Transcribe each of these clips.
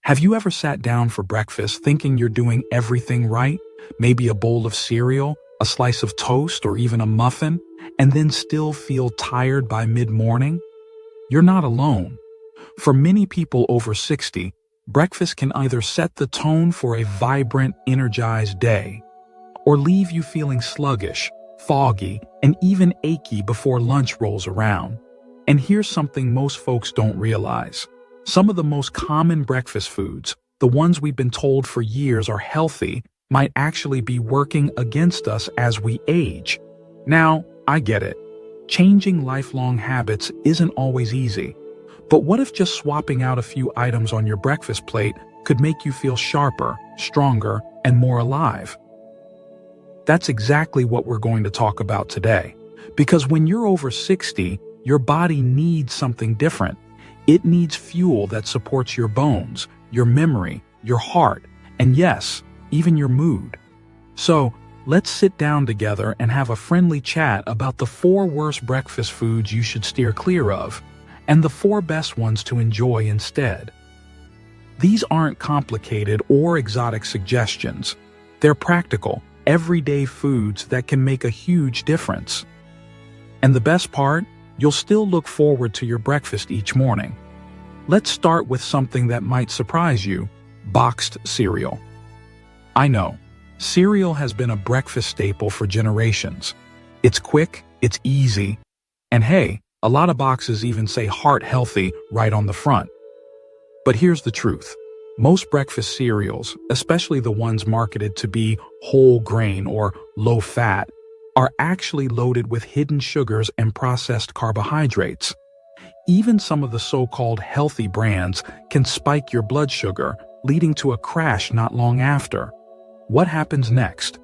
Have you ever sat down for breakfast thinking you're doing everything right? Maybe a bowl of cereal, a slice of toast, or even a muffin, and then still feel tired by mid-morning? You're not alone. For many people over 60, breakfast can either set the tone for a vibrant, energized day, or leave you feeling sluggish, foggy, and even achy before lunch rolls around. And here's something most folks don't realize. Some of the most common breakfast foods, the ones we've been told for years are healthy, might actually be working against us as we age. Now, I get it. Changing lifelong habits isn't always easy. But what if just swapping out a few items on your breakfast plate could make you feel sharper, stronger, and more alive? That's exactly what we're going to talk about today. Because when you're over 60, your body needs something different. It needs fuel that supports your bones, your memory, your heart, and yes, even your mood. So, let's sit down together and have a friendly chat about the 4 worst breakfast foods you should steer clear of, and the 4 best ones to enjoy instead. These aren't complicated or exotic suggestions. They're practical, everyday foods that can make a huge difference. And the best part? You'll still look forward to your breakfast each morning. Let's start with something that might surprise you: boxed cereal. I know, cereal has been a breakfast staple for generations. It's quick, it's easy, and hey, a lot of boxes even say heart healthy right on the front. But here's the truth. Most breakfast cereals, especially the ones marketed to be whole grain or low fat, are actually loaded with hidden sugars and processed carbohydrates. Even some of the so-called healthy brands can spike your blood sugar, leading to a crash not long after. What happens next?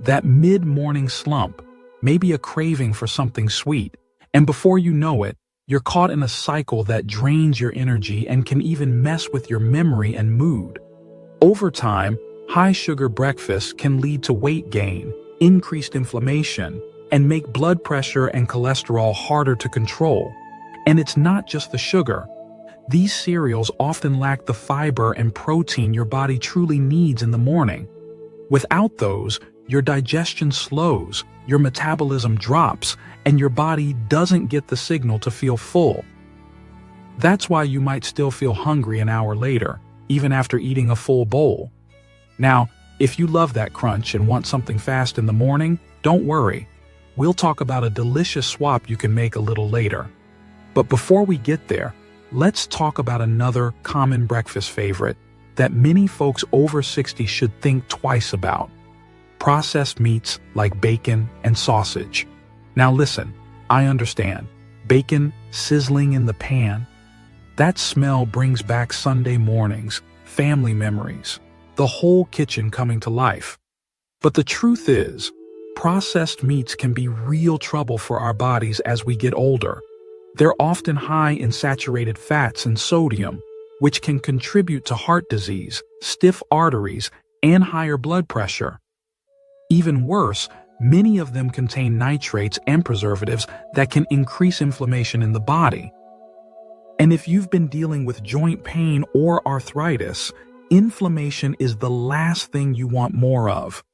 That mid-morning slump, maybe a craving for something sweet, and before you know it, you're caught in a cycle that drains your energy and can even mess with your memory and mood. Over time, high-sugar breakfasts can lead to weight gain, increased inflammation, and make blood pressure and cholesterol harder to control. And it's not just the sugar. These cereals often lack the fiber and protein your body truly needs in the morning. Without those, your digestion slows, your metabolism drops, and your body doesn't get the signal to feel full. That's why you might still feel hungry an hour later, even after eating a full bowl. Now, if you love that crunch and want something fast in the morning, don't worry. We'll talk about a delicious swap you can make a little later. But before we get there, let's talk about another common breakfast favorite that many folks over 60 should think twice about: processed meats like bacon and sausage. Now listen, I understand. Bacon sizzling in the pan. That smell brings back Sunday mornings, family memories, the whole kitchen coming to life. But the truth is, processed meats can be real trouble for our bodies as we get older. They're often high in saturated fats and sodium, which can contribute to heart disease, stiff arteries, and higher blood pressure. Even worse, many of them contain nitrates and preservatives that can increase inflammation in the body. And if you've been dealing with joint pain or arthritis, inflammation is the last thing you want more of.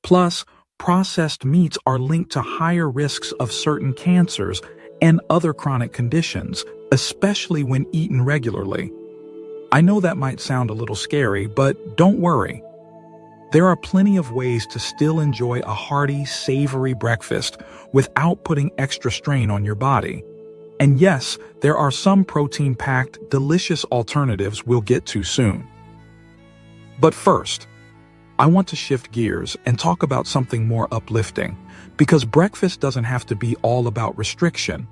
Plus, processed meats are linked to higher risks of certain cancers and other chronic conditions, especially when eaten regularly. I know that might sound a little scary, but don't worry. There are plenty of ways to still enjoy a hearty, savory breakfast without putting extra strain on your body. And yes, there are some protein-packed, delicious alternatives we'll get to soon. But first, I want to shift gears and talk about something more uplifting, because breakfast doesn't have to be all about restriction.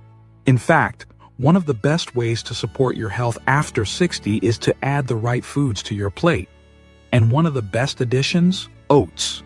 In fact, one of the best ways to support your health after 60 is to add the right foods to your plate. And one of the best additions? Oats.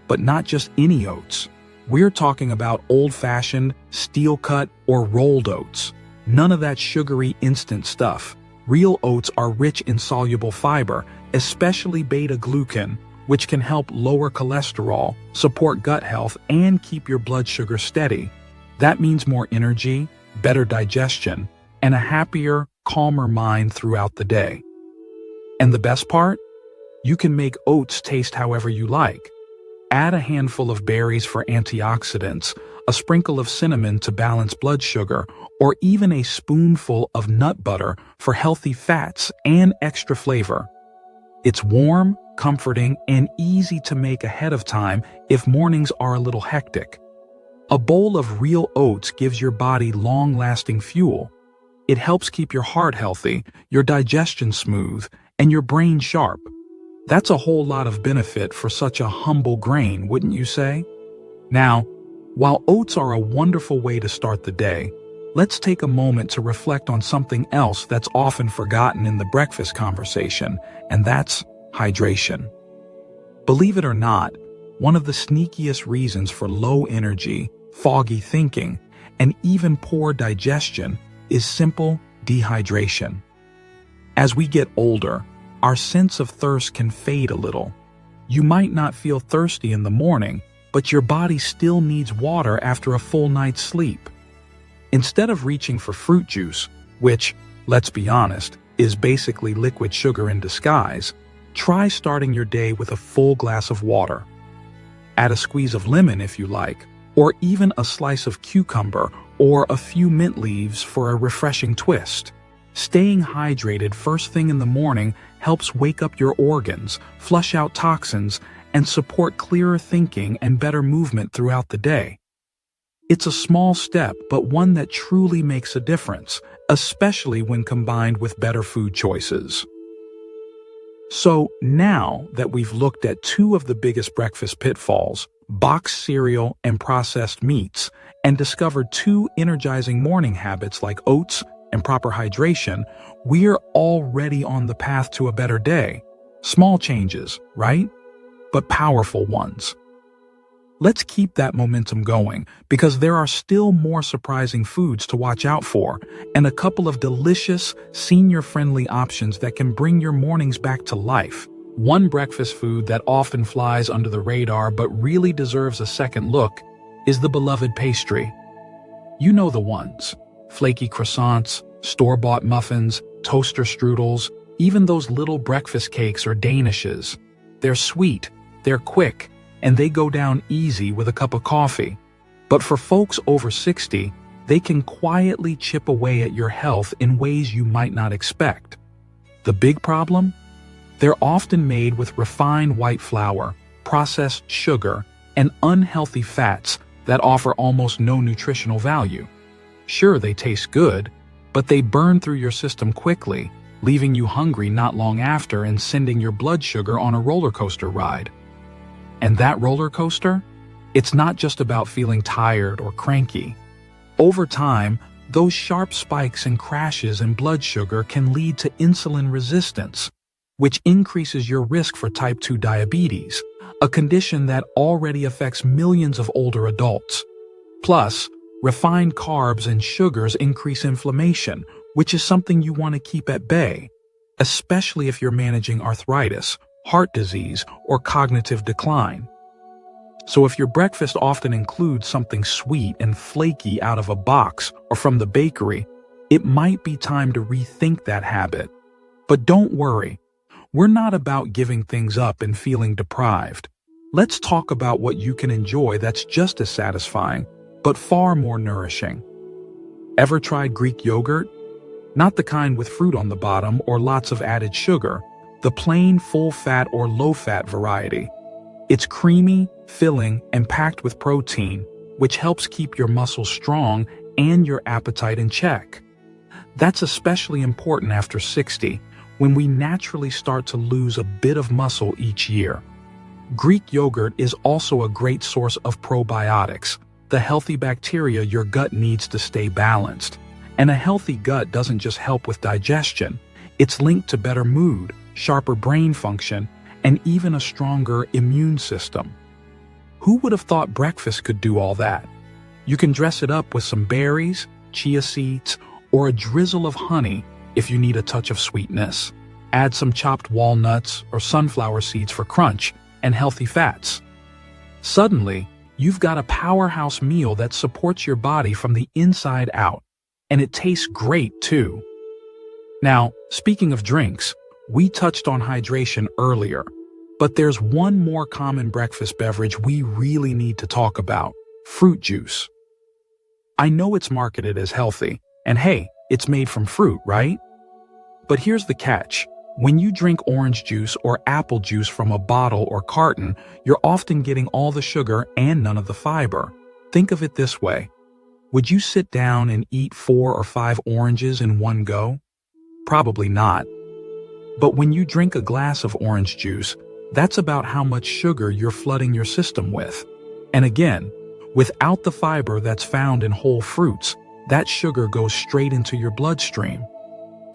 But not just any oats. We're talking about old-fashioned, steel-cut, or rolled oats. None of that sugary instant stuff. Real oats are rich in soluble fiber, especially beta-glucan, which can help lower cholesterol, support gut health, and keep your blood sugar steady. That means more energy, better digestion, and a happier, calmer mind throughout the day. And the best part? You can make oats taste however you like. Add a handful of berries for antioxidants, a sprinkle of cinnamon to balance blood sugar, or even a spoonful of nut butter for healthy fats and extra flavor. It's warm, comforting, and easy to make ahead of time if mornings are a little hectic. A bowl of real oats gives your body long-lasting fuel. It helps keep your heart healthy, your digestion smooth, and your brain sharp. That's a whole lot of benefit for such a humble grain, wouldn't you say? Now, while oats are a wonderful way to start the day, let's take a moment to reflect on something else that's often forgotten in the breakfast conversation, and that's hydration. Believe it or not, one of the sneakiest reasons for low energy, foggy thinking, and even poor digestion is simple dehydration. As we get older, our sense of thirst can fade a little. You might not feel thirsty in the morning, but your body still needs water after a full night's sleep. Instead of reaching for fruit juice, which, let's be honest, is basically liquid sugar in disguise, try starting your day with a full glass of water. Add a squeeze of lemon if you like, or even a slice of cucumber or a few mint leaves for a refreshing twist. Staying hydrated first thing in the morning helps wake up your organs, flush out toxins, and support clearer thinking and better movement throughout the day. It's a small step, but one that truly makes a difference, especially when combined with better food choices. So now that we've looked at two of the biggest breakfast pitfalls, boxed cereal and processed meats, and discovered two energizing morning habits like oats and proper hydration, we're already on the path to a better day. Small changes, right? But powerful ones. Let's keep that momentum going because there are still more surprising foods to watch out for and a couple of delicious, senior-friendly options that can bring your mornings back to life. One breakfast food that often flies under the radar but really deserves a second look is the beloved pastry. You know the ones. Flaky croissants, store-bought muffins, toaster strudels, even those little breakfast cakes or danishes. They're sweet, they're quick, and they go down easy with a cup of coffee. But for folks over 60, they can quietly chip away at your health in ways you might not expect. The big problem? They're often made with refined white flour, processed sugar, and unhealthy fats that offer almost no nutritional value. Sure, they taste good, but they burn through your system quickly, leaving you hungry not long after and sending your blood sugar on a roller coaster ride. And that roller coaster? It's not just about feeling tired or cranky. Over time, those sharp spikes and crashes in blood sugar can lead to insulin resistance, which increases your risk for type 2 diabetes, a condition that already affects millions of older adults. Plus, refined carbs and sugars increase inflammation, which is something you want to keep at bay, especially if you're managing arthritis, heart disease, or cognitive decline. So if your breakfast often includes something sweet and flaky out of a box or from the bakery, it might be time to rethink that habit. But don't worry, we're not about giving things up and feeling deprived. Let's talk about what you can enjoy that's just as satisfying, but far more nourishing. Ever tried Greek yogurt? Not the kind with fruit on the bottom or lots of added sugar, the plain full-fat or low-fat variety. It's creamy, filling, and packed with protein, which helps keep your muscles strong and your appetite in check. That's especially important after 60, when we naturally start to lose a bit of muscle each year. Greek yogurt is also a great source of probiotics, the healthy bacteria your gut needs to stay balanced. And a healthy gut doesn't just help with digestion, it's linked to better mood, sharper brain function, and even a stronger immune system. Who would have thought breakfast could do all that? You can dress it up with some berries, chia seeds, or a drizzle of honey if you need a touch of sweetness. Add some chopped walnuts or sunflower seeds for crunch and healthy fats. Suddenly, you've got a powerhouse meal that supports your body from the inside out, and it tastes great too. Now, speaking of drinks, We touched on hydration earlier, but there's one more common breakfast beverage we really need to talk about: fruit juice. I know it's marketed as healthy, and hey, it's made from fruit, right? But here's the catch. When you drink orange juice or apple juice from a bottle or carton, you're often getting all the sugar and none of the fiber. Think of it this way. Would you sit down and eat 4 or 5 oranges in one go? Probably not. But when you drink a glass of orange juice, that's about how much sugar you're flooding your system with. And again, without the fiber that's found in whole fruits, that sugar goes straight into your bloodstream.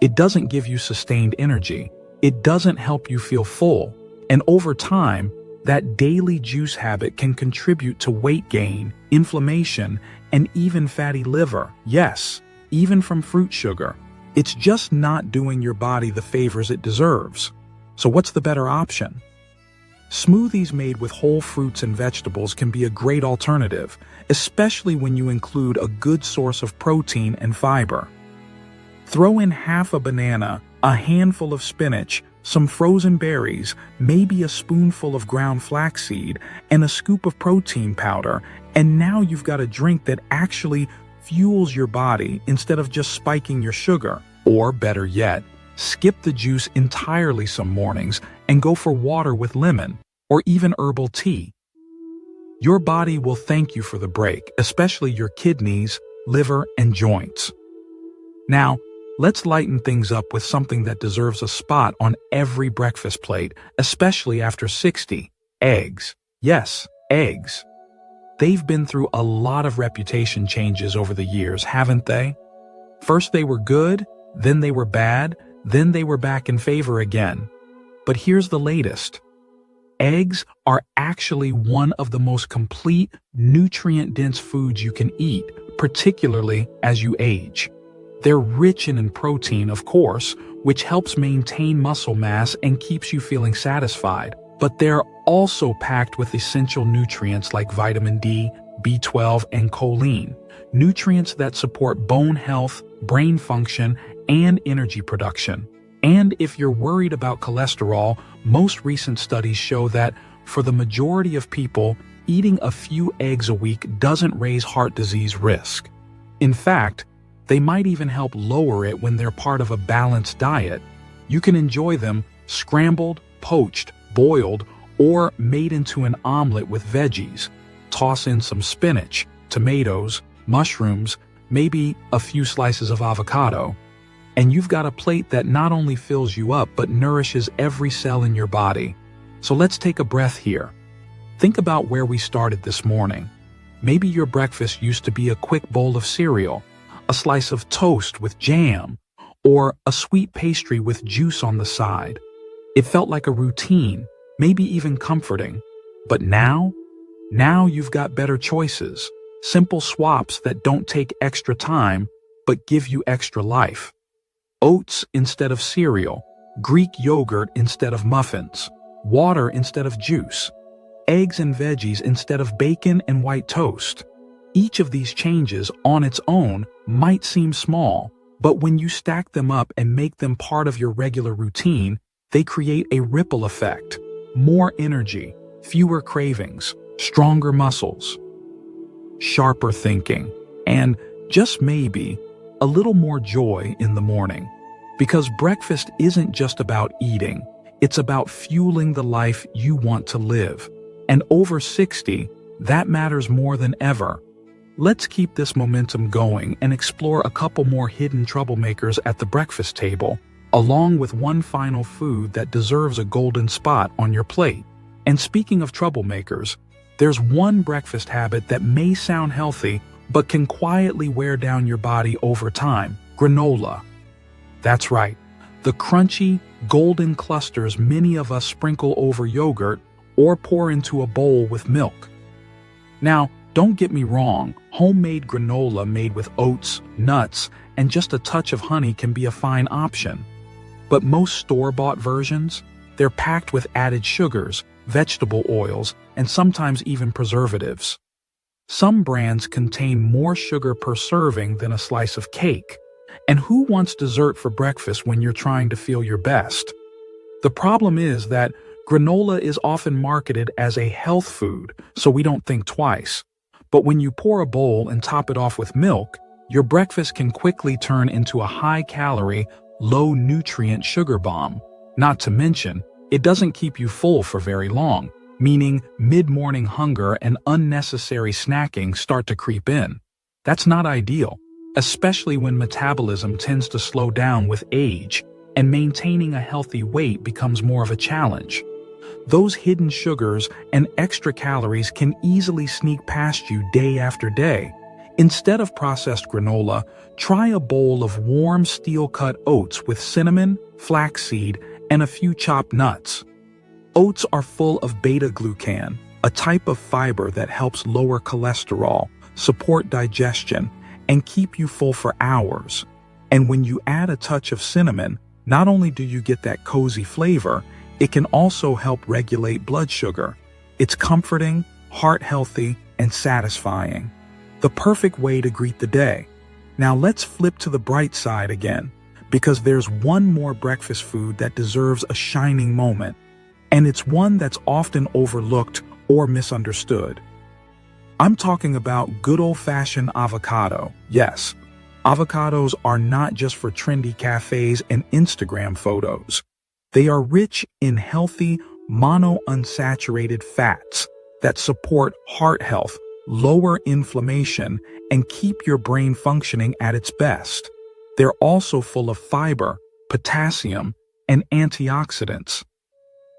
It doesn't give you sustained energy. It doesn't help you feel full. And over time, that daily juice habit can contribute to weight gain, inflammation, and even fatty liver. Yes, even from fruit sugar. It's just not doing your body the favors it deserves. So what's the better option? Smoothies made with whole fruits and vegetables can be a great alternative, especially when you include a good source of protein and fiber. Throw in half a banana, a handful of spinach, some frozen berries, maybe a spoonful of ground flaxseed, and a scoop of protein powder, and now you've got a drink that actually fuels your body instead of just spiking your sugar. Or better yet, skip the juice entirely some mornings and go for water with lemon, or even herbal tea. Your body will thank you for the break, especially your kidneys, liver, and joints. Now, let's lighten things up with something that deserves a spot on every breakfast plate, especially after 60, eggs. Yes, eggs. They've been through a lot of reputation changes over the years, haven't they? First they were good, then they were bad, then they were back in favor again. But here's the latest. Eggs are actually one of the most complete, nutrient-dense foods you can eat, particularly as you age. They're rich in protein, of course, which helps maintain muscle mass and keeps you feeling satisfied. But they're also packed with essential nutrients like vitamin D, B12, and choline, nutrients that support bone health, brain function, and energy production. And if you're worried about cholesterol, most recent studies show that for the majority of people, eating a few eggs a week doesn't raise heart disease risk. In fact, they might even help lower it when they're part of a balanced diet. You can enjoy them scrambled, poached, boiled, or made into an omelet with veggies. Toss in some spinach, tomatoes, mushrooms, maybe a few slices of avocado. And you've got a plate that not only fills you up but nourishes every cell in your body. So let's take a breath here. Think about where we started this morning. Maybe your breakfast used to be a quick bowl of cereal, a slice of toast with jam, or a sweet pastry with juice on the side. It felt like a routine, maybe even comforting. But now you've got better choices, simple swaps that don't take extra time but give you extra life. Oats instead of cereal, Greek yogurt instead of muffins, water instead of juice, eggs and veggies instead of bacon and white toast. Each of these changes on its own might seem small, but when you stack them up and make them part of your regular routine, they create a ripple effect. More energy, fewer cravings, stronger muscles, sharper thinking, and just maybe a little more joy in the morning. Because breakfast isn't just about eating, it's about fueling the life you want to live. And over 60, that matters more than ever. Let's keep this momentum going and explore a couple more hidden troublemakers at the breakfast table, along with one final food that deserves a golden spot on your plate. And speaking of troublemakers, there's one breakfast habit that may sound healthy, but can quietly wear down your body over time: granola. That's right, the crunchy, golden clusters many of us sprinkle over yogurt or pour into a bowl with milk. Now, don't get me wrong, homemade granola made with oats, nuts, and just a touch of honey can be a fine option. But most store-bought versions, they're packed with added sugars, vegetable oils, and sometimes even preservatives. Some brands contain more sugar per serving than a slice of cake. And who wants dessert for breakfast when you're trying to feel your best? The problem is that granola is often marketed as a health food, so we don't think twice. But when you pour a bowl and top it off with milk, your breakfast can quickly turn into a high-calorie, low-nutrient sugar bomb. Not to mention, it doesn't keep you full for very long, meaning mid-morning hunger and unnecessary snacking start to creep in. That's not ideal, especially when metabolism tends to slow down with age, and maintaining a healthy weight becomes more of a challenge. Those hidden sugars and extra calories can easily sneak past you day after day. Instead of processed granola, try a bowl of warm steel-cut oats with cinnamon, flaxseed, and a few chopped nuts. Oats are full of beta-glucan, a type of fiber that helps lower cholesterol, support digestion, and keep you full for hours. And when you add a touch of cinnamon, not only do you get that cozy flavor, it can also help regulate blood sugar. It's comforting, heart-healthy, and satisfying. The perfect way to greet the day. Now let's flip to the bright side again, because there's one more breakfast food that deserves a shining moment, and it's one that's often overlooked or misunderstood. I'm talking about good old-fashioned avocado. Yes, avocados are not just for trendy cafes and Instagram photos. They are rich in healthy, monounsaturated fats that support heart health, lower inflammation, and keep your brain functioning at its best. They're also full of fiber, potassium, and antioxidants.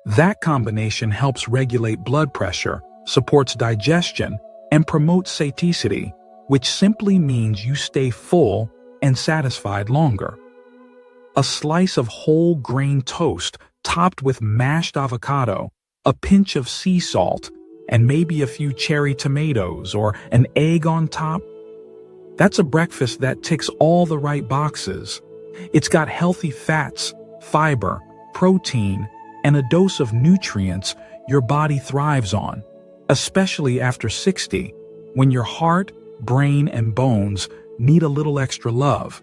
That combination helps regulate blood pressure, supports digestion, and promotes satiety, which simply means you stay full and satisfied longer. A slice of whole grain toast topped with mashed avocado, a pinch of sea salt, and maybe a few cherry tomatoes or an egg on top. That's a breakfast that ticks all the right boxes. It's got healthy fats, fiber, protein, and a dose of nutrients your body thrives on, especially after 60, when your heart, brain, and bones need a little extra love.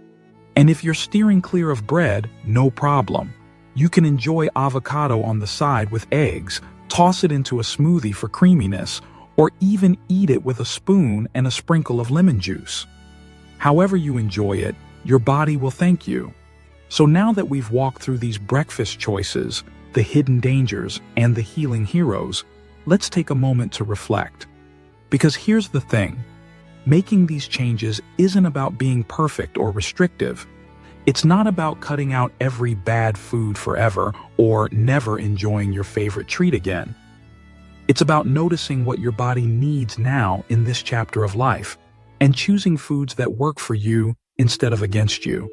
And if you're steering clear of bread, no problem. You can enjoy avocado on the side with eggs, toss it into a smoothie for creaminess, or even eat it with a spoon and a sprinkle of lemon juice. However you enjoy it, your body will thank you. So now that we've walked through these breakfast choices, the hidden dangers, and the healing heroes, let's take a moment to reflect. Because here's the thing, making these changes isn't about being perfect or restrictive. It's not about cutting out every bad food forever or never enjoying your favorite treat again. It's about noticing what your body needs now in this chapter of life and choosing foods that work for you instead of against you.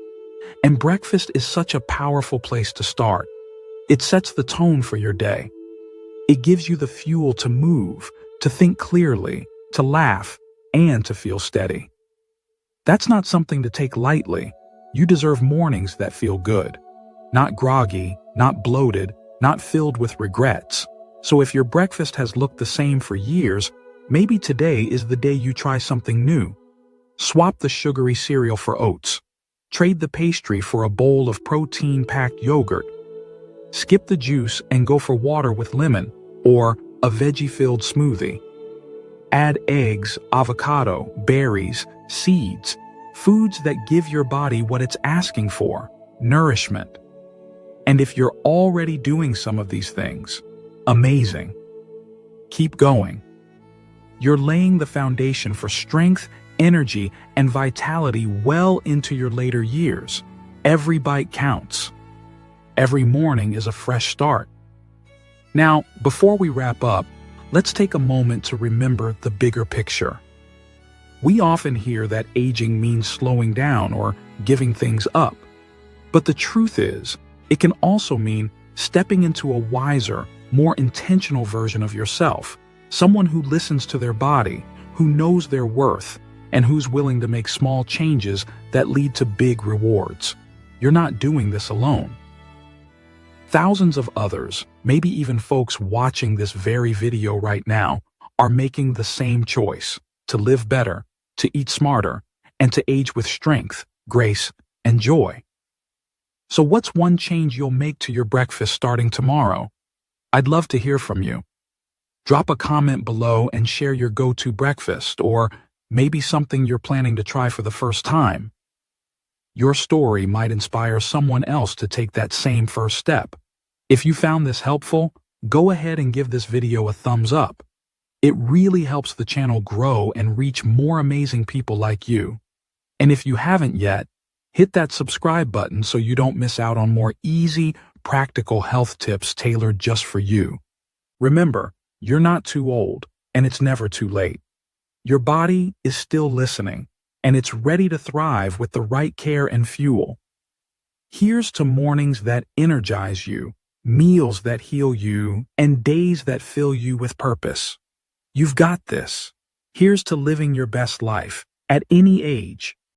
And breakfast is such a powerful place to start. It sets the tone for your day. It gives you the fuel to move, to think clearly, to laugh, and to feel steady. That's not something to take lightly. You deserve mornings that feel good. Not groggy, not bloated, not filled with regrets. So if your breakfast has looked the same for years, maybe today is the day you try something new. Swap the sugary cereal for oats. Trade the pastry for a bowl of protein-packed yogurt. Skip the juice and go for water with lemon or a veggie-filled smoothie. Add eggs, avocado, berries, seeds, foods that give your body what it's asking for, nourishment. And if you're already doing some of these things, amazing. Keep going. You're laying the foundation for strength, energy, and vitality well into your later years. Every bite counts. Every morning is a fresh start. Now, before we wrap up, let's take a moment to remember the bigger picture. We often hear that aging means slowing down or giving things up. But the truth is, it can also mean stepping into a wiser, more intentional version of yourself, someone who listens to their body, who knows their worth, and who's willing to make small changes that lead to big rewards. You're not doing this alone. Thousands of others, maybe even folks watching this very video right now, are making the same choice: to live better, to eat smarter, and to age with strength, grace, and joy. So what's one change you'll make to your breakfast starting tomorrow? I'd love to hear from you. Drop a comment below and share your go-to breakfast, or maybe something you're planning to try for the first time. Your story might inspire someone else to take that same first step. If you found this helpful, go ahead and give this video a thumbs up. It really helps the channel grow and reach more amazing people like you. And if you haven't yet, hit that subscribe button so you don't miss out on more easy, practical health tips tailored just for you. Remember, you're not too old, and it's never too late. Your body is still listening, and it's ready to thrive with the right care and fuel. Here's to mornings that energize you, meals that heal you, and days that fill you with purpose. You've got this. Here's to living your best life, at any age.